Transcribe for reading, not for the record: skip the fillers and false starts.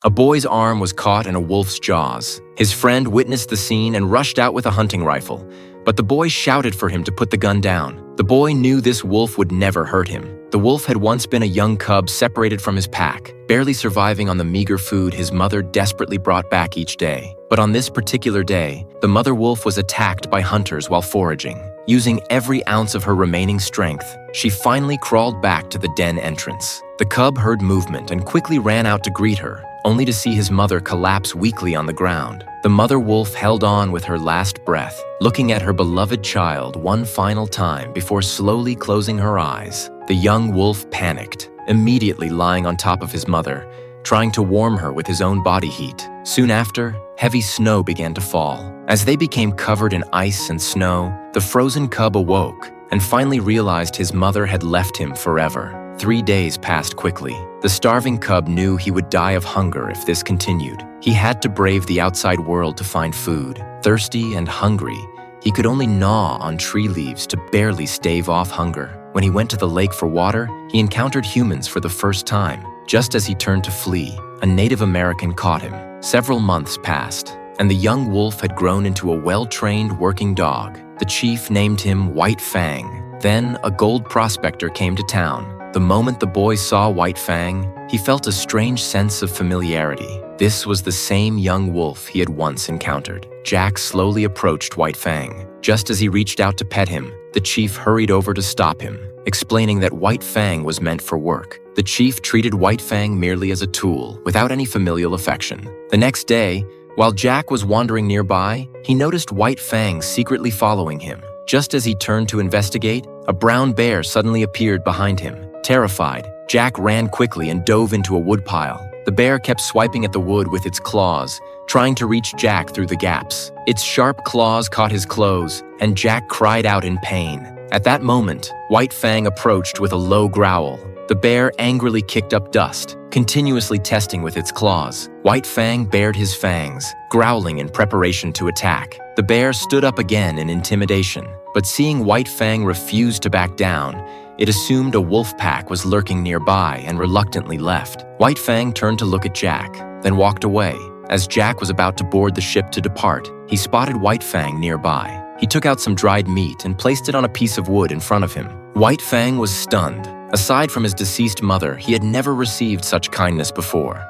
A boy's arm was caught in a wolf's jaws. His friend witnessed the scene and rushed out with a hunting rifle, but the boy shouted for him to put the gun down. The boy knew this wolf would never hurt him. The wolf had once been a young cub separated from his pack, barely surviving on the meager food his mother desperately brought back each day. But on this particular day, the mother wolf was attacked by hunters while foraging. Using every ounce of her remaining strength, she finally crawled back to the den entrance. The cub heard movement and quickly ran out to greet her, only to see his mother collapse weakly on the ground. The mother wolf held on with her last breath, looking at her beloved child one final time before slowly closing her eyes. The young wolf panicked, immediately lying on top of his mother, trying to warm her with his own body heat. Soon after, heavy snow began to fall. As they became covered in ice and snow, the frozen cub awoke and finally realized his mother had left him forever. 3 days passed quickly. The starving cub knew he would die of hunger if this continued. He had to brave the outside world to find food. Thirsty and hungry, he could only gnaw on tree leaves to barely stave off hunger. When he went to the lake for water, he encountered humans for the first time. Just as he turned to flee, a Native American caught him. Several months passed, and the young wolf had grown into a well-trained working dog. The chief named him White Fang. Then a gold prospector came to town. The moment the boy saw White Fang, he felt a strange sense of familiarity. This was the same young wolf he had once encountered. Jack slowly approached White Fang. Just as he reached out to pet him, the chief hurried over to stop him, explaining that White Fang was meant for work. The chief treated White Fang merely as a tool, without any familial affection. The next day, while Jack was wandering nearby, he noticed White Fang secretly following him. Just as he turned to investigate, a brown bear suddenly appeared behind him. Terrified, Jack ran quickly and dove into a woodpile. The bear kept swiping at the wood with its claws, trying to reach Jack through the gaps. Its sharp claws caught his clothes, and Jack cried out in pain. At that moment, White Fang approached with a low growl. The bear angrily kicked up dust, continuously testing with its claws. White Fang bared his fangs, growling in preparation to attack. The bear stood up again in intimidation, but seeing White Fang refuse to back down, it assumed a wolf pack was lurking nearby and reluctantly left. White Fang turned to look at Jack, then walked away. As Jack was about to board the ship to depart, he spotted White Fang nearby. He took out some dried meat and placed it on a piece of wood in front of him. White Fang was stunned. Aside from his deceased mother, he had never received such kindness before.